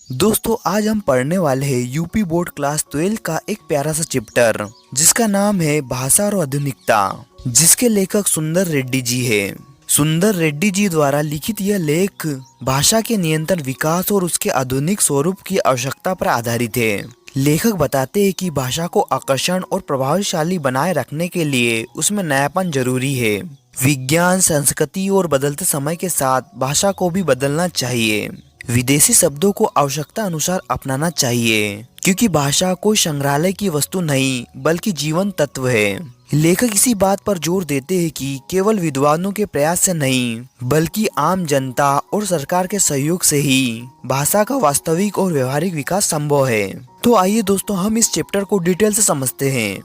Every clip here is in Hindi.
दोस्तों आज हम पढ़ने वाले हैं यूपी बोर्ड क्लास 12 का एक प्यारा सा चैप्टर जिसका नाम है भाषा और आधुनिकता, जिसके लेखक सुंदर रेड्डी जी है। सुंदर रेड्डी जी द्वारा लिखित यह लेख भाषा के निरंतर विकास और उसके आधुनिक स्वरूप की आवश्यकता पर आधारित है। लेखक बताते हैं कि भाषा को आकर्षण और प्रभावशाली बनाए रखने के लिए उसमें नयापन जरूरी है। विज्ञान, संस्कृति और बदलते समय के साथ भाषा को भी बदलना चाहिए। विदेशी शब्दों को आवश्यकता अनुसार अपनाना चाहिए, क्योंकि भाषा कोई संग्रहालय की वस्तु नहीं बल्कि जीवन तत्व है। लेखक इसी बात पर जोर देते हैं कि केवल विद्वानों के प्रयास से नहीं बल्कि आम जनता और सरकार के सहयोग से ही भाषा का वास्तविक और व्यवहारिक विकास संभव है। तो आइए दोस्तों हम इस चैप्टर को डिटेल से समझते हैं।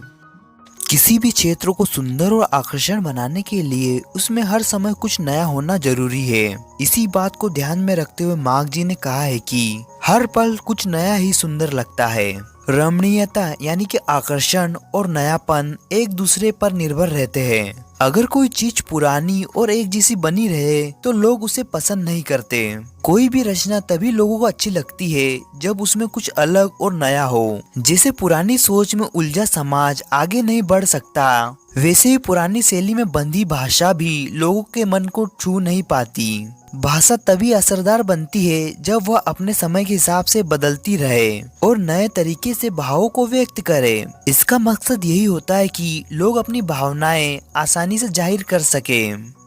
किसी भी क्षेत्र को सुंदर और आकर्षण बनाने के लिए उसमें हर समय कुछ नया होना जरूरी है। इसी बात को ध्यान में रखते हुए मार्क जी ने कहा है कि हर पल कुछ नया ही सुंदर लगता है। रमणीयता यानी कि आकर्षण और नयापन एक दूसरे पर निर्भर रहते हैं। अगर कोई चीज पुरानी और एक जैसी बनी रहे तो लोग उसे पसंद नहीं करते। कोई भी रचना तभी लोगों को अच्छी लगती है जब उसमें कुछ अलग और नया हो। जैसे पुरानी सोच में उलझा समाज आगे नहीं बढ़ सकता, वैसे ही पुरानी शैली में बंधी भाषा भी लोगों के मन को छू नहीं पाती। भाषा तभी असरदार बनती है जब वह अपने समय के हिसाब से बदलती रहे और नए तरीके से भावों को व्यक्त करे। इसका मकसद यही होता है कि लोग अपनी भावनाएं आसानी से जाहिर कर सके।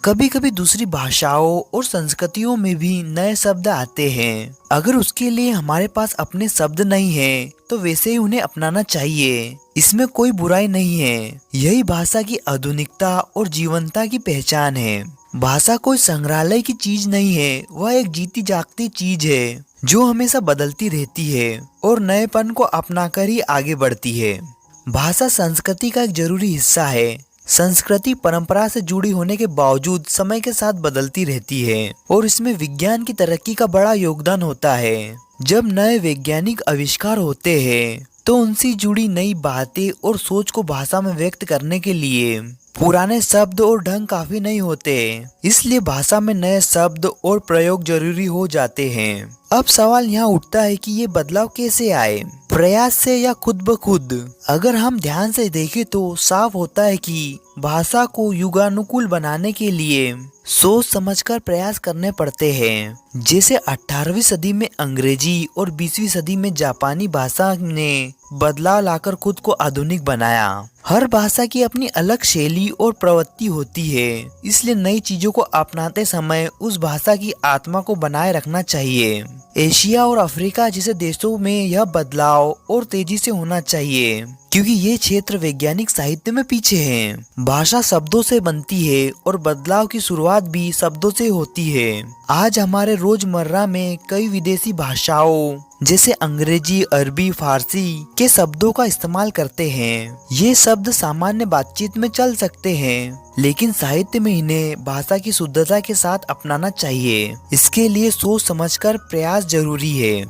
कभी कभी दूसरी भाषाओं और संस्कृतियों में भी नए शब्द आते हैं। अगर उसके लिए हमारे पास अपने शब्द नहीं है तो वैसे ही उन्हें अपनाना चाहिए। इसमें कोई बुराई नहीं है। यही भाषा की आधुनिकता और जीवंतता की पहचान है। भाषा कोई संग्रहालय की चीज नहीं है, वह एक जीती जागती चीज है जो हमेशा बदलती रहती है और नएपन को अपनाकर ही आगे बढ़ती है। भाषा संस्कृति का एक जरूरी हिस्सा है। संस्कृति परंपरा से जुड़ी होने के बावजूद समय के साथ बदलती रहती है और इसमें विज्ञान की तरक्की का बड़ा योगदान होता है। जब नए वैज्ञानिक आविष्कार होते हैं तो उनसे जुड़ी नई बातें और सोच को भाषा में व्यक्त करने के लिए पुराने शब्द और ढंग काफी नहीं होते, इसलिए भाषा में नए शब्द और प्रयोग जरूरी हो जाते हैं। अब सवाल यहाँ उठता है कि ये बदलाव कैसे आए, प्रयास से या खुद ब खुद। अगर हम ध्यान से देखें तो साफ होता है कि भाषा को युगानुकूल बनाने के लिए सोच समझकर प्रयास करने पड़ते हैं। जैसे 18वीं सदी में अंग्रेजी और 20वीं सदी में जापानी भाषा ने बदलाव लाकर खुद को आधुनिक बनाया। हर भाषा की अपनी अलग शैली और प्रवृत्ति होती है, इसलिए नई चीजों को अपनाते समय उस भाषा की आत्मा को बनाए रखना चाहिए। एशिया और अफ्रीका जैसे देशों में यह बदलाव और तेजी से होना चाहिए, क्योंकि ये क्षेत्र वैज्ञानिक साहित्य में पीछे हैं। भाषा शब्दों से बनती है और बदलाव की शुरुआत भी शब्दों से होती है। आज हमारे रोजमर्रा में कई विदेशी भाषाओं जैसे अंग्रेजी, अरबी, फारसी के शब्दों का इस्तेमाल करते हैं। ये शब्द सामान्य बातचीत में चल सकते हैं, लेकिन साहित्य में इन्हें भाषा की शुद्धता के साथ अपनाना चाहिए। इसके लिए सोच समझकर प्रयास जरूरी है।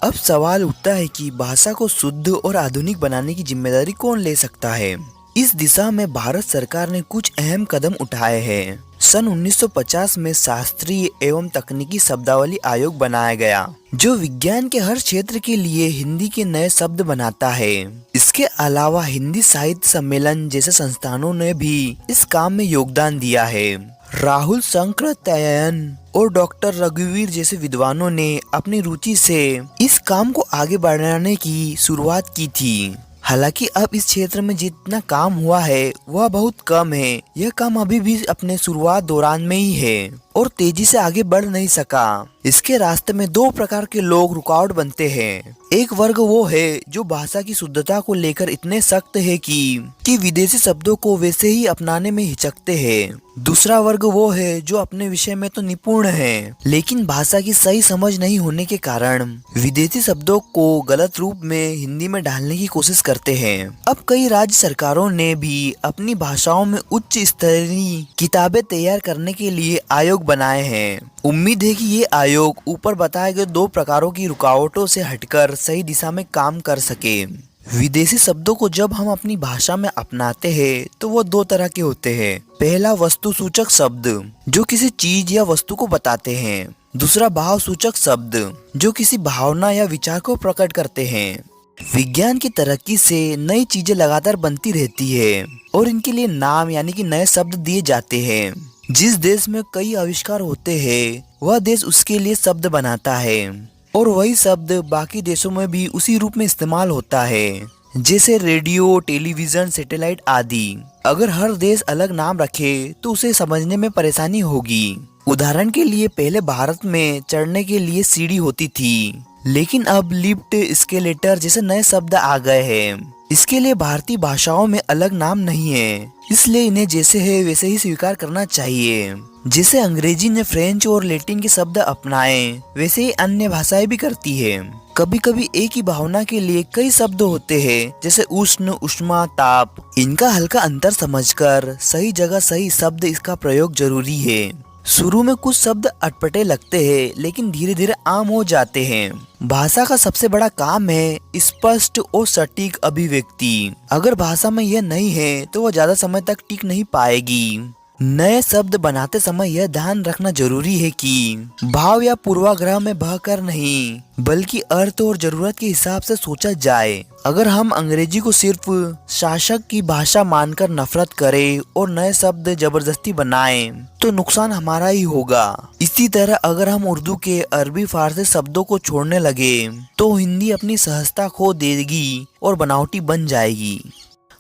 अब सवाल उठता है कि भाषा को शुद्ध और आधुनिक बनाने की जिम्मेदारी कौन ले सकता है। इस दिशा में भारत सरकार ने कुछ अहम कदम उठाए हैं। सन 1950 में शास्त्रीय एवं तकनीकी शब्दावली आयोग बनाया गया, जो विज्ञान के हर क्षेत्र के लिए हिंदी के नए शब्द बनाता है। इसके अलावा हिंदी साहित्य सम्मेलन जैसे संस्थानों ने भी इस काम में योगदान दिया है। राहुल शंकराचार्यन और डॉक्टर रघुवीर जैसे विद्वानों ने अपनी रुचि से इस काम को आगे बढ़ाने की शुरुआत की थी। हालांकि अब इस क्षेत्र में जितना काम हुआ है वह बहुत कम है। यह काम अभी भी अपने शुरुआत दौरान में ही है और तेजी से आगे बढ़ नहीं सका। इसके रास्ते में दो प्रकार के लोग रुकावट बनते हैं। एक वर्ग वो है जो भाषा की शुद्धता को लेकर इतने सख्त है कि विदेशी शब्दों को वैसे ही अपनाने में हिचकते हैं। दूसरा वर्ग वो है जो अपने विषय में तो निपुण है, लेकिन भाषा की सही समझ नहीं होने के कारण विदेशी शब्दों को गलत रूप में हिंदी में डालने की कोशिश करते हैं। अब कई राज्य सरकारों ने भी अपनी भाषाओं में उच्च स्तरीय किताबें तैयार करने के लिए आयोग बनाए हैं। उम्मीद है कि ये आयोग ऊपर बताए गए दो प्रकारों की रुकावटों से हटकर सही दिशा में काम कर सके। विदेशी शब्दों को जब हम अपनी भाषा में अपनाते हैं तो वो दो तरह के होते हैं। पहला वस्तु सूचक शब्द जो किसी चीज या वस्तु को बताते हैं। दूसरा भाव सूचक शब्द जो किसी भावना या विचार को प्रकट करते हैं। विज्ञान की तरक्की से नई चीजें लगातार बनती रहती है और इनके लिए नाम यानी कि नए शब्द दिए जाते हैं। जिस देश में कई आविष्कार होते हैं वह देश उसके लिए शब्द बनाता है और वही शब्द बाकी देशों में भी उसी रूप में इस्तेमाल होता है, जैसे रेडियो, टेलीविजन, सैटेलाइट आदि। अगर हर देश अलग नाम रखे तो उसे समझने में परेशानी होगी। उदाहरण के लिए पहले भारत में चढ़ने के लिए सीढ़ी होती थी, लेकिन अब लिफ्ट, एस्केलेटर जैसे नए शब्द आ गए हैं। इसके लिए भारतीय भाषाओं में अलग नाम नहीं है, इसलिए इन्हें जैसे है वैसे ही स्वीकार करना चाहिए। जैसे अंग्रेजी ने फ्रेंच और लैटिन के शब्द अपनाए, वैसे ही अन्य भाषाएं भी करती है। कभी कभी एक ही भावना के लिए कई शब्द होते हैं, जैसे उष्ण, उष्मा, ताप। इनका हल्का अंतर समझकर सही जगह सही शब्द इसका प्रयोग जरूरी है। शुरू में कुछ शब्द अटपटे लगते हैं, लेकिन धीरे धीरे आम हो जाते हैं। भाषा का सबसे बड़ा काम है स्पष्ट और सटीक अभिव्यक्ति। अगर भाषा में यह नहीं है तो वह ज्यादा समय तक टिक नहीं पाएगी। नए शब्द बनाते समय यह ध्यान रखना जरूरी है कि भाव या पूर्वाग्रह में बहकर नहीं, बल्कि अर्थ और जरूरत के हिसाब से सोचा जाए। अगर हम अंग्रेजी को सिर्फ शासक की भाषा मानकर नफरत करें और नए शब्द जबरदस्ती बनाएं, तो नुकसान हमारा ही होगा। इसी तरह अगर हम उर्दू के अरबी, फारसी शब्दों को छोड़ने लगे तो हिंदी अपनी सहजता खो देगी और बनावटी बन जाएगी।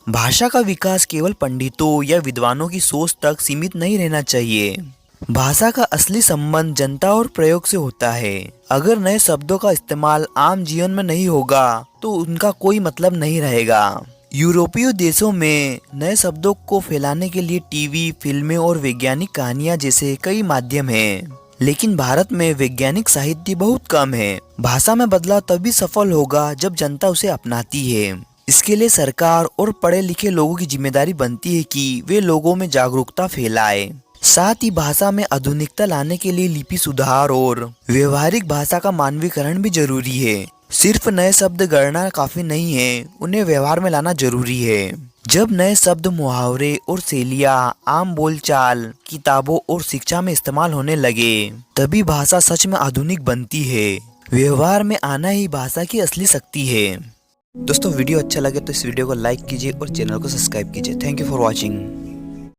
भाषा का विकास केवल पंडितों या विद्वानों की सोच तक सीमित नहीं रहना चाहिए। भाषा का असली संबंध जनता और प्रयोग से होता है। अगर नए शब्दों का इस्तेमाल आम जीवन में नहीं होगा तो उनका कोई मतलब नहीं रहेगा। यूरोपीय देशों में नए शब्दों को फैलाने के लिए टीवी, फिल्में और वैज्ञानिक कहानियां जैसे कई माध्यम हैं। लेकिन भारत में वैज्ञानिक साहित्य बहुत कम है। भाषा में बदलाव तभी सफल होगा जब जनता उसे अपनाती है। इसके लिए सरकार और पढ़े लिखे लोगों की जिम्मेदारी बनती है कि वे लोगों में जागरूकता फैलाए। साथ ही भाषा में आधुनिकता लाने के लिए लिपि सुधार और व्यवहारिक भाषा का मानवीकरण भी जरूरी है। सिर्फ नए शब्द गढ़ना काफी नहीं है, उन्हें व्यवहार में लाना जरूरी है। जब नए शब्द, मुहावरे और शैलियाँ आम बोलचाल, किताबों और शिक्षा में इस्तेमाल होने लगे, तभी भाषा सच में आधुनिक बनती है। व्यवहार में आना ही भाषा की असली शक्ति है। दोस्तों, वीडियो अच्छा लगे तो इस वीडियो को लाइक कीजिए और चैनल को सब्सक्राइब कीजिए। Thank you for watching.